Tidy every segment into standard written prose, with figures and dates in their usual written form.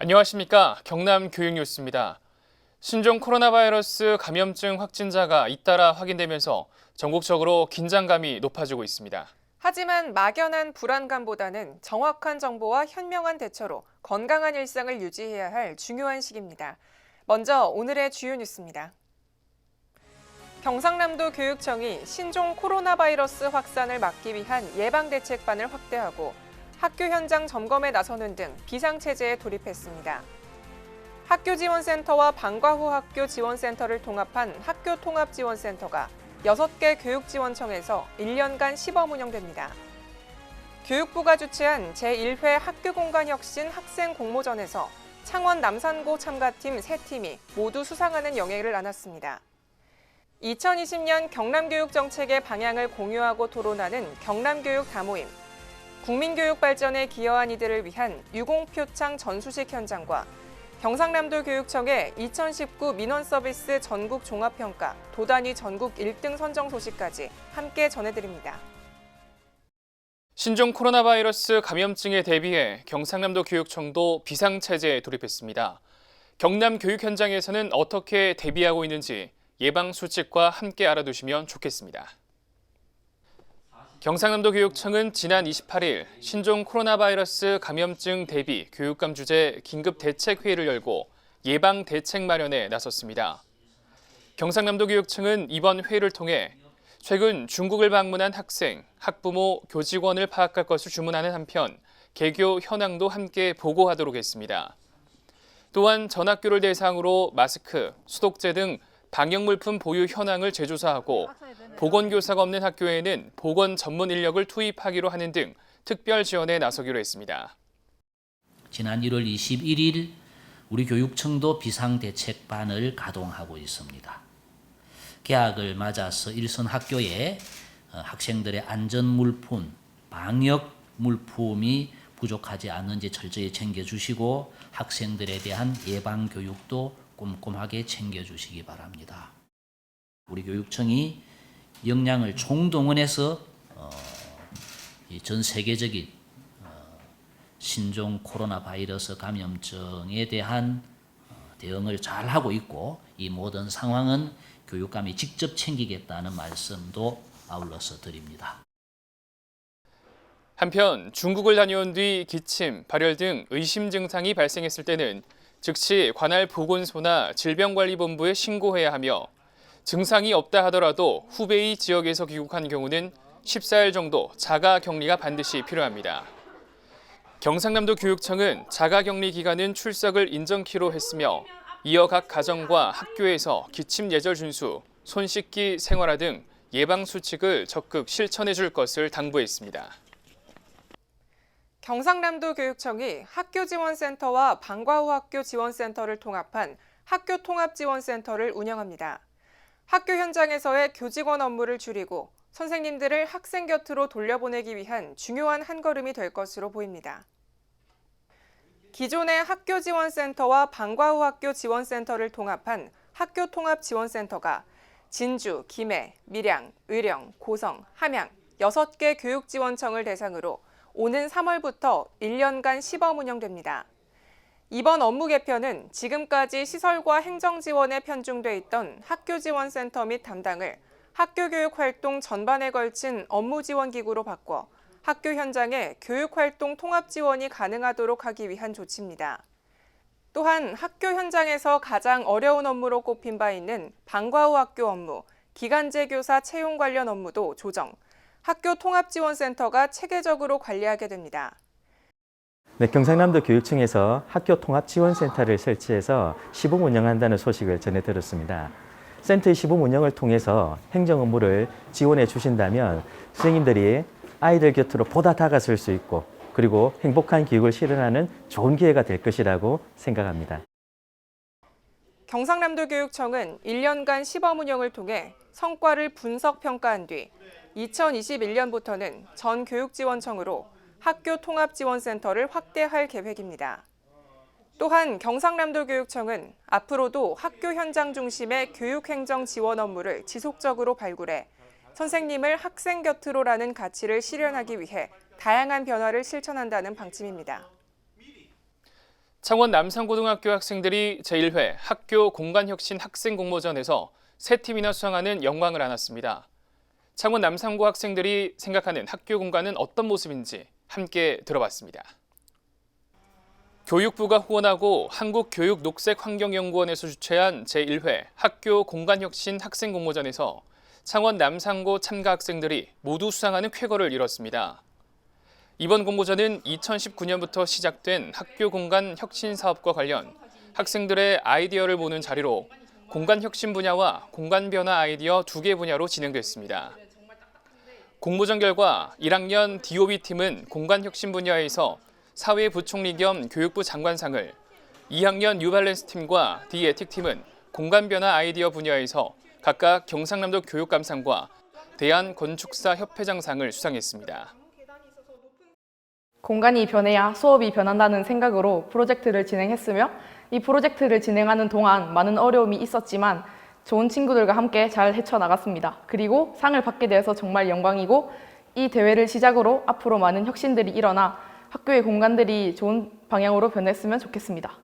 안녕하십니까. 경남교육뉴스입니다. 신종 코로나 바이러스 감염증 확진자가 잇따라 확인되면서 전국적으로 긴장감이 높아지고 있습니다. 하지만 막연한 불안감보다는 정확한 정보와 현명한 대처로 건강한 일상을 유지해야 할 중요한 시기입니다. 먼저 오늘의 주요 뉴스입니다. 경상남도 교육청이 신종 코로나 바이러스 확산을 막기 위한 예방대책반을 확대하고 학교 현장 점검에 나서는 등 비상체제에 돌입했습니다. 학교지원센터와 방과후 학교 지원센터를 통합한 학교통합지원센터가 6개 교육지원청에서 1년간 시범 운영됩니다. 교육부가 주최한 제1회 학교공간혁신 학생 공모전에서 창원 남산고 참가팀 3팀이 모두 수상하는 영예를 안았습니다. 2020년 경남교육 정책의 방향을 공유하고 토론하는 경남교육 다모임, 국민교육 발전에 기여한 이들을 위한 유공표창 전수식 현장과 경상남도 교육청의 2019 민원서비스 전국 종합평가 도단위 전국 1등 선정 소식까지 함께 전해드립니다. 신종 코로나 바이러스 감염증에 대비해 경상남도 교육청도 비상체제에 돌입했습니다. 경남 교육 현장에서는 어떻게 대비하고 있는지 예방 수칙과 함께 알아두시면 좋겠습니다. 경상남도 교육청은 지난 28일 신종 코로나 바이러스 감염증 대비 교육감 주재 긴급 대책회의를 열고 예방 대책 마련에 나섰습니다. 경상남도 교육청은 이번 회의를 통해 최근 중국을 방문한 학생, 학부모, 교직원을 파악할 것을 주문하는 한편 개교 현황도 함께 보고하도록 했습니다. 또한 전 학교를 대상으로 마스크, 소독제 등 방역물품 보유 현황을 재조사하고 보건교사가 없는 학교에는 보건 전문 인력을 투입하기로 하는 등 특별 지원에 나서기로 했습니다. 지난 1월 21일 우리 교육청도 비상대책반을 가동하고 있습니다. 개학을 맞아서 일선 학교에 학생들의 안전물품, 방역물품이 부족하지 않는지 철저히 챙겨주시고 학생들에 대한 예방교육도 꼼꼼하게 챙겨주시기 바랍니다. 우리 교육청이 역량을 총동원해서 전 세계적인 신종 코로나 바이러스 감염증에 대한 대응을 잘 하고 있고 이 모든 상황은 교육감이 직접 챙기겠다는 말씀도 아울러서 드립니다. 한편 중국을 다녀온 뒤 기침, 발열 등 의심 증상이 발생했을 때는 즉시 관할 보건소나 질병관리본부에 신고해야 하며 증상이 없다 하더라도 후베이 지역에서 귀국한 경우는 14일 정도 자가격리가 반드시 필요합니다. 경상남도 교육청은 자가격리 기간은 출석을 인정키로 했으며 이어 각 가정과 학교에서 기침 예절 준수, 손 씻기 생활화 등 예방 수칙을 적극 실천해 줄 것을 당부했습니다. 경상남도 교육청이 학교지원센터와 방과후 학교 지원센터를 통합한 학교통합지원센터를 운영합니다. 학교 현장에서의 교직원 업무를 줄이고 선생님들을 학생 곁으로 돌려보내기 위한 중요한 한걸음이 될 것으로 보입니다. 기존의 학교지원센터와 방과후 학교 지원센터를 통합한 학교통합지원센터가 진주, 김해, 밀양, 의령, 고성, 함양 6개 교육지원청을 대상으로 오는 3월부터 1년간 시범 운영됩니다. 이번 업무 개편은 지금까지 시설과 행정 지원에 편중돼 있던 학교지원센터 및 담당을 학교교육활동 전반에 걸친 업무지원기구로 바꿔 학교 현장에 교육활동 통합 지원이 가능하도록 하기 위한 조치입니다. 또한 학교 현장에서 가장 어려운 업무로 꼽힌 바 있는 방과후 학교 업무, 기간제 교사 채용 관련 업무도 조정, 학교통합지원센터가 체계적으로 관리하게 됩니다. 네, 경상남도 교육청에서 학교통합지원센터를 설치해서 시범 운영한다는 소식을 전해 들었습니다. 센터의 시범 운영을 통해서 행정 업무를 지원해 주신다면 선생님들이 아이들 곁으로 보다 다가설 수 있고 그리고 행복한 교육을 실현하는 좋은 기회가 될 것이라고 생각합니다. 경상남도 교육청은 1년간 시범 운영을 통해 성과를 분석 평가한 뒤 2021년부터는 전 교육지원청으로 학교통합지원센터를 확대할 계획입니다. 또한 경상남도 교육청은 앞으로도 학교 현장 중심의 교육행정 지원 업무를 지속적으로 발굴해 선생님을 학생 곁으로라는 가치를 실현하기 위해 다양한 변화를 실천한다는 방침입니다. 창원 남산고등학교 학생들이 제1회 학교 공간혁신 학생 공모전에서 세 팀이나 수상하는 영광을 안았습니다. 창원 남산고 학생들이 생각하는 학교 공간은 어떤 모습인지 함께 들어봤습니다. 교육부가 후원하고 한국교육녹색환경연구원에서 주최한 제1회 학교 공간혁신 학생 공모전에서 창원 남산고 참가 학생들이 모두 수상하는 쾌거를 이뤘습니다. 이번 공모전은 2019년부터 시작된 학교 공간 혁신 사업과 관련 학생들의 아이디어를 모는 자리로 공간 혁신 분야와 공간 변화 아이디어 2개 분야로 진행됐습니다. 공모전 결과 1학년 DOB팀은 공간 혁신 분야에서 사회부총리 겸 교육부 장관상을, 2학년 뉴발란스 팀과 디에틱팀은 공간 변화 아이디어 분야에서 각각 경상남도 교육감상과 대한건축사협회장상을 수상했습니다. 공간이 변해야 수업이 변한다는 생각으로 프로젝트를 진행했으며 이 프로젝트를 진행하는 동안 많은 어려움이 있었지만 좋은 친구들과 함께 잘 헤쳐나갔습니다. 그리고 상을 받게 되어서 정말 영광이고 이 대회를 시작으로 앞으로 많은 혁신들이 일어나 학교의 공간들이 좋은 방향으로 변했으면 좋겠습니다.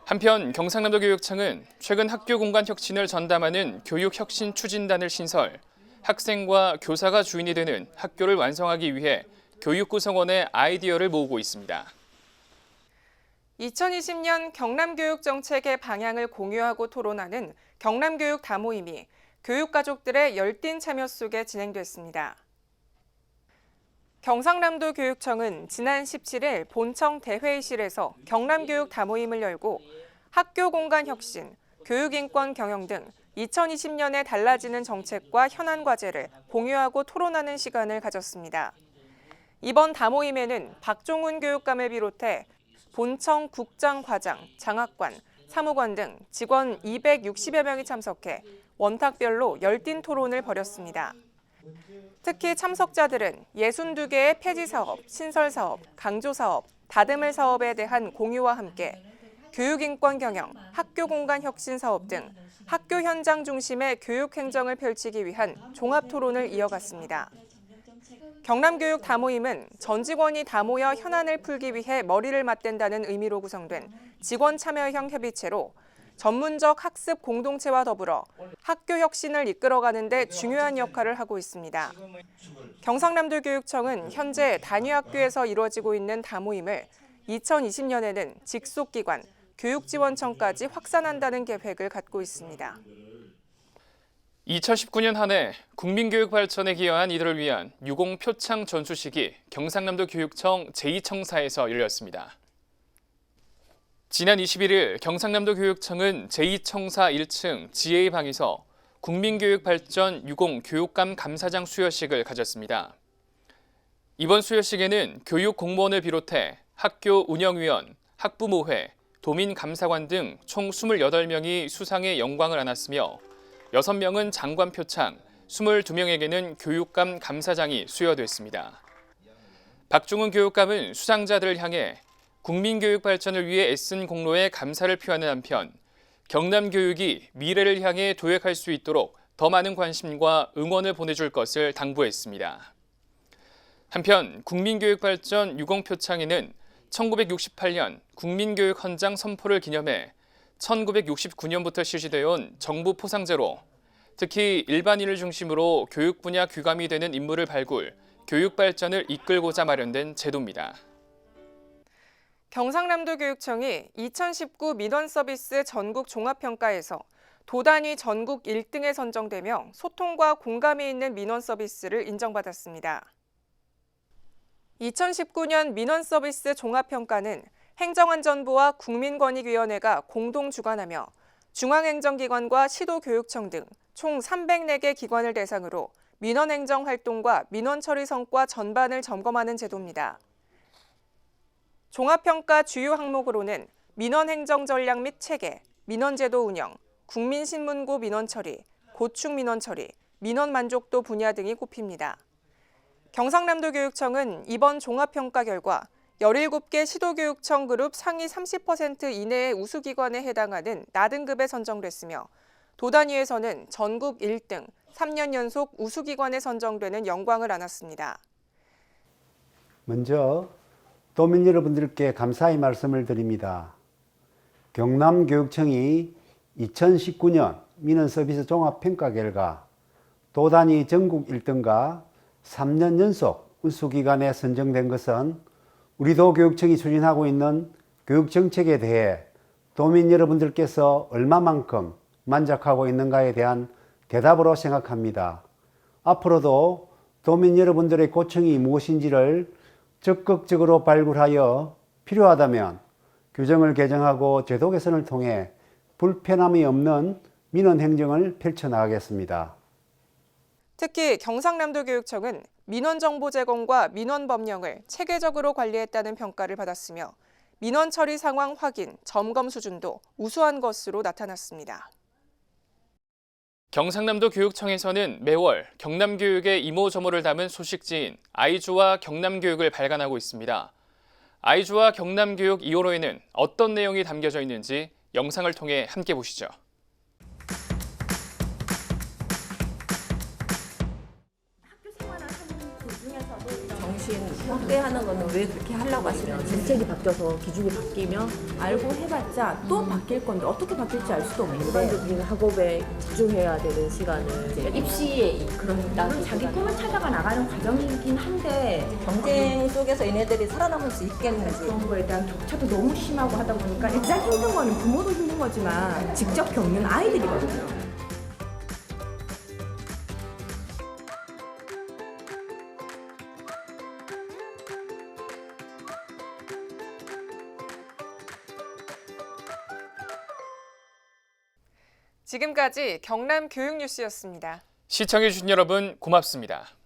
한편 경상남도 교육청은 최근 학교 공간 혁신을 전담하는 교육혁신 추진단을 신설, 학생과 교사가 주인이 되는 학교를 완성하기 위해 교육구성원의 아이디어를 모으고 있습니다. 2020년 경남교육정책의 방향을 공유하고 토론하는 경남교육 다모임이 교육가족들의 열띤 참여 속에 진행됐습니다. 경상남도 교육청은 지난 17일 본청 대회의실에서 경남교육 다모임을 열고 학교 공간 혁신, 교육인권 경영 등 2020년에 달라지는 정책과 현안 과제를 공유하고 토론하는 시간을 가졌습니다. 이번 다모임에는 박종훈 교육감을 비롯해 본청 국장, 과장, 장학관, 사무관 등 직원 260여 명이 참석해 원탁별로 열띤 토론을 벌였습니다. 특히 참석자들은 62개의 폐지 사업, 신설 사업, 강조 사업, 다듬을 사업에 대한 공유와 함께 교육인권 경영, 학교 공간 혁신 사업 등 학교 현장 중심의 교육 행정을 펼치기 위한 종합 토론을 이어갔습니다. 경남교육 다모임은 전 직원이 다 모여 현안을 풀기 위해 머리를 맞댄다는 의미로 구성된 직원 참여형 협의체로 전문적 학습 공동체와 더불어 학교 혁신을 이끌어가는 데 중요한 역할을 하고 있습니다. 경상남도 교육청은 현재 단위 학교에서 이루어지고 있는 다모임을 2020년에는 직속기관, 교육지원청까지 확산한다는 계획을 갖고 있습니다. 2019년 한 해 국민교육 발전에 기여한 이들을 위한 유공 표창 전수식이 경상남도 교육청 제2청사에서 열렸습니다. 지난 21일 경상남도 교육청은 제2청사 1층 GA방에서 국민교육 발전 유공 교육감 감사장 수여식을 가졌습니다. 이번 수여식에는 교육 공무원을 비롯해 학교 운영위원, 학부모회, 도민감사관 등 총 28명이 수상의 영광을 안았으며 6명은 장관 표창, 22명에게는 교육감 감사장이 수여됐습니다. 박종훈 교육감은 수상자들을 향해 국민교육 발전을 위해 애쓴 공로에 감사를 표하는 한편 경남교육이 미래를 향해 도약할 수 있도록 더 많은 관심과 응원을 보내줄 것을 당부했습니다. 한편 국민교육 발전 유공표창에는 1968년 국민교육 헌장 선포를 기념해 1969년부터 실시되어 온 정부 포상제로 특히 일반인을 중심으로 교육 분야 귀감이 되는 인물을 발굴, 교육 발전을 이끌고자 마련된 제도입니다. 경상남도 교육청이 2019 민원 서비스 전국 종합평가에서 도단위 전국 1등에 선정되며 소통과 공감이 있는 민원 서비스를 인정받았습니다. 2019년 민원 서비스 종합평가는 행정안전부와 국민권익위원회가 공동 주관하며 중앙행정기관과 시도교육청 등 총 304개 기관을 대상으로 민원행정 활동과 민원 처리 성과 전반을 점검하는 제도입니다. 종합평가 주요 항목으로는 민원행정 전략 및 체계, 민원제도 운영, 국민신문고 민원 처리, 고충 민원 처리, 민원 만족도 분야 등이 꼽힙니다. 경상남도 교육청은 이번 종합평가 결과 17개 시도교육청 그룹 상위 30% 이내의 우수기관에 해당하는 나등급에 선정됐으며 도단위에서는 전국 1등, 3년 연속 우수기관에 선정되는 영광을 안았습니다. 먼저 도민 여러분들께 감사의 말씀을 드립니다. 경남교육청이 2019년 민원서비스 종합평가 결과 도단위 전국 1등과 3년 연속 우수기관에 선정된 것은 우리 도교육청이 추진하고 있는 교육정책에 대해 도민 여러분들께서 얼마만큼 만족하고 있는가에 대한 대답으로 생각합니다. 앞으로도 도민 여러분들의 고충이 무엇인지를 적극적으로 발굴하여 필요하다면 규정을 개정하고 제도 개선을 통해 불편함이 없는 민원 행정을 펼쳐나가겠습니다. 특히 경상남도교육청은 민원 정보 제공과 민원 법령을 체계적으로 관리했다는 평가를 받았으며 민원 처리 상황 확인, 점검 수준도 우수한 것으로 나타났습니다. 경상남도 교육청에서는 매월 경남교육의 이모저모를 담은 소식지인 아이주와 경남교육을 발간하고 있습니다. 아이주와 경남교육 2호로에는 어떤 내용이 담겨져 있는지 영상을 통해 함께 보시죠. 정신 확대하는 거는 왜 그렇게 하려고 하시는지 정책이 바뀌어서 기준이 바뀌면 알고 해봤자 또 바뀔 건데 어떻게 바뀔지 알 수도 없는데 일반적인 학업에 집중해야 되는 시간을 입시에 그러니까 자기 꿈을 찾아가 나가는 과정이긴 한데 경쟁 속에서 얘네들이 살아남을 수 있겠는지 그런 거에 대한 격차도 너무 심하고 하다 보니까 일단 힘든 거는 부모도 힘든 거지만 직접 겪는 아이들이거든요. 지금까지 경남 교육 뉴스였습니다. 시청해주신 여러분 고맙습니다.